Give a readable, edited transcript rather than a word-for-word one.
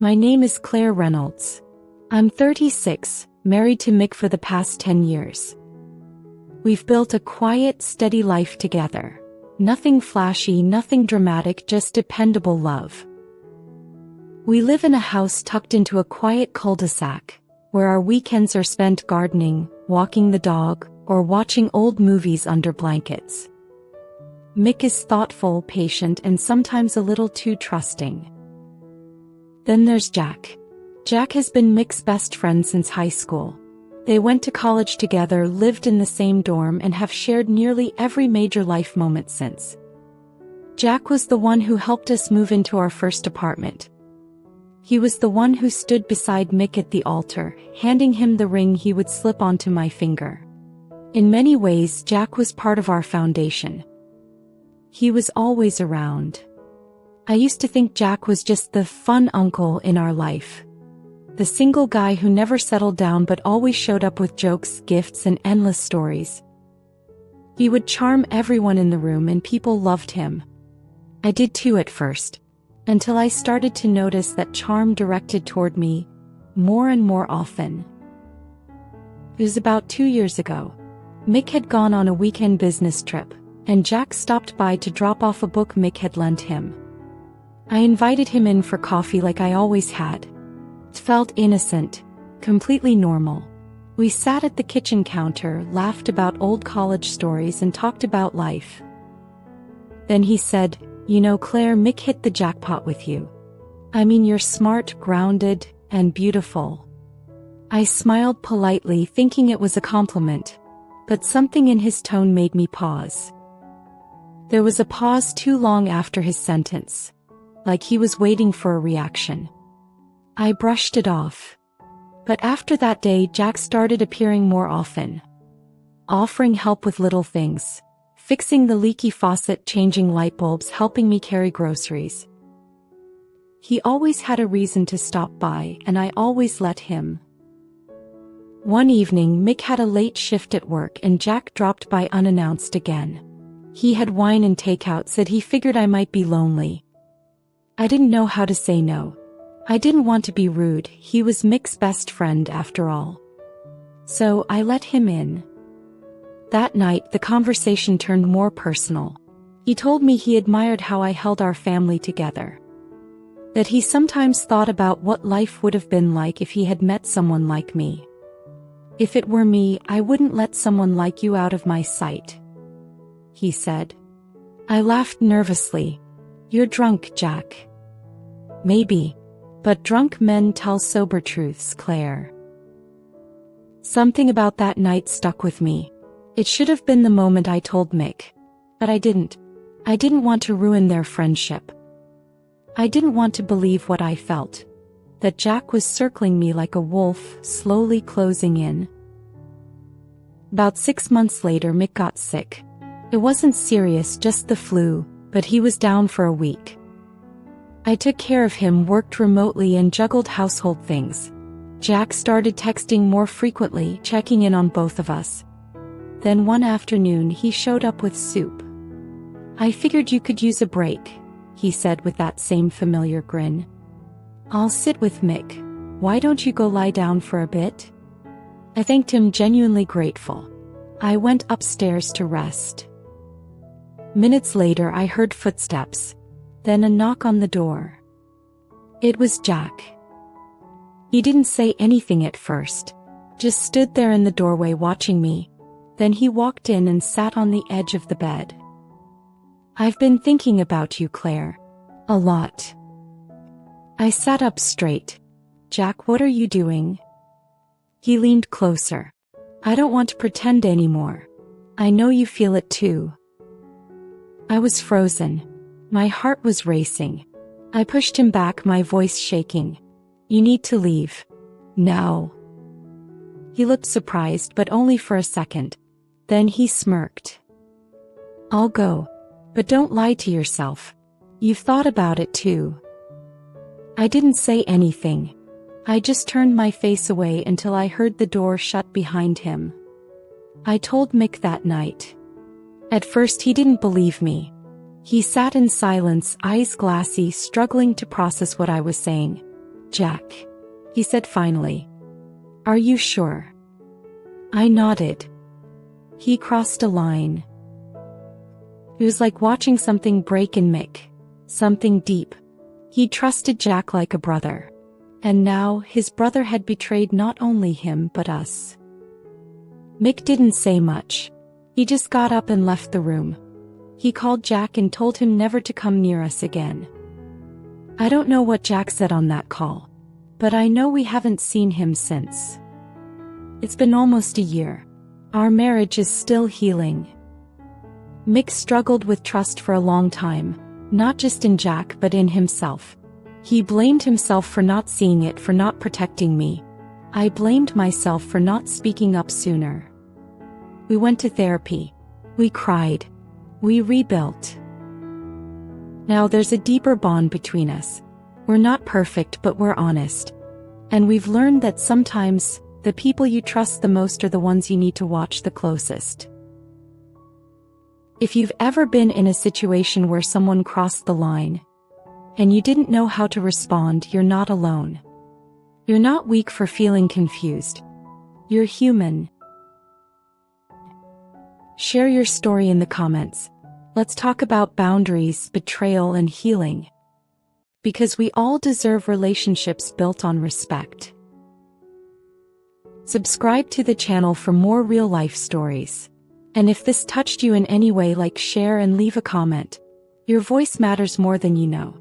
My name is Claire Reynolds. I'm 36, married to Mick for the past 10 years. We've built a quiet, steady life together. Nothing flashy, nothing dramatic, just dependable love. We live in a house tucked into a quiet cul-de-sac, where our weekends are spent gardening, walking the dog, or watching old movies under blankets. Mick is thoughtful, patient, and sometimes a little too trusting. Then there's Jack. Jack has been Mick's best friend since high school. They went to college together, lived in the same dorm, and have shared nearly every major life moment since. Jack was the one who helped us move into our first apartment. He was the one who stood beside Mick at the altar, handing him the ring he would slip onto my finger. In many ways, Jack was part of our foundation. He was always around. I used to think Jack was just the fun uncle in our life. The single guy who never settled down but always showed up with jokes, gifts, and endless stories. He would charm everyone in the room and people loved him. I did too at first, until I started to notice that charm directed toward me more and more often. It was about 2 years ago. Mick had gone on a weekend business trip, and Jack stopped by to drop off a book Mick had lent him. I invited him in for coffee like I always had. It felt innocent, completely normal. We sat at the kitchen counter, laughed about old college stories, and talked about life. Then he said, "You know, Claire, Mick hit the jackpot with you. I mean, you're smart, grounded, and beautiful." I smiled politely, thinking it was a compliment, but something in his tone made me pause. There was a pause too long after his sentence, like he was waiting for a reaction. I brushed it off. But after that day, Jack started appearing more often, offering help with little things, fixing the leaky faucet, changing light bulbs, helping me carry groceries. He always had a reason to stop by, and I always let him. One evening, Mick had a late shift at work and Jack dropped by unannounced again. He had wine and takeout, said he figured I might be lonely. I didn't know how to say no. I didn't want to be rude, he was Mick's best friend after all. So I let him in. That night, the conversation turned more personal. He told me he admired how I held our family together. That he sometimes thought about what life would have been like if he had met someone like me. "If it were me, I wouldn't let someone like you out of my sight," he said. I laughed nervously. "You're drunk, Jack." "Maybe. But drunk men tell sober truths, Claire." Something about that night stuck with me. It should have been the moment I told Mick. But I didn't. I didn't want to ruin their friendship. I didn't want to believe what I felt. That Jack was circling me like a wolf, slowly closing in. About 6 months later, Mick got sick. It wasn't serious, just the flu, but he was down for a week. I took care of him, worked remotely, and juggled household things. Jack started texting more frequently, checking in on both of us. Then one afternoon he showed up with soup. "I figured you could use a break," he said with that same familiar grin. "I'll sit with Mick. Why don't you go lie down for a bit?" I thanked him, genuinely grateful. I went upstairs to rest. Minutes later I heard footsteps. Then a knock on the door. It was Jack. He didn't say anything at first, just stood there in the doorway watching me. Then he walked in and sat on the edge of the bed. "I've been thinking about you, Claire. A lot." I sat up straight. "Jack, what are you doing?" He leaned closer. "I don't want to pretend anymore. I know you feel it too." I was frozen. My heart was racing. I pushed him back, my voice shaking. "You need to leave. Now." He looked surprised, but only for a second. Then he smirked. "I'll go. But don't lie to yourself. You've thought about it too." I didn't say anything. I just turned my face away until I heard the door shut behind him. I told Mick that night. At first he didn't believe me. He sat in silence, eyes glassy, struggling to process what I was saying. Jack, he said finally. Are you sure? I nodded. He crossed a line. It was like watching something break in Mick. Something deep. He trusted Jack like a brother. And now, his brother had betrayed not only him but us. Mick didn't say much. He just got up and left the room. He called Jack and told him never to come near us again. I don't know what Jack said on that call, but I know we haven't seen him since. It's been almost a year. Our marriage is still healing. Mick struggled with trust for a long time, not just in Jack but in himself. He blamed himself for not seeing it, for not protecting me. I blamed myself for not speaking up sooner. We went to therapy. We cried. We rebuilt. Now there's a deeper bond between us. We're not perfect, but we're honest. And we've learned that sometimes, the people you trust the most are the ones you need to watch the closest. If you've ever been in a situation where someone crossed the line, and you didn't know how to respond, you're not alone. You're not weak for feeling confused. You're human. Share your story in the comments. Let's talk about boundaries, betrayal, and healing. Because we all deserve relationships built on respect. Subscribe to the channel for more real-life stories. And if this touched you in any way, like, share, and leave a comment. Your voice matters more than you know.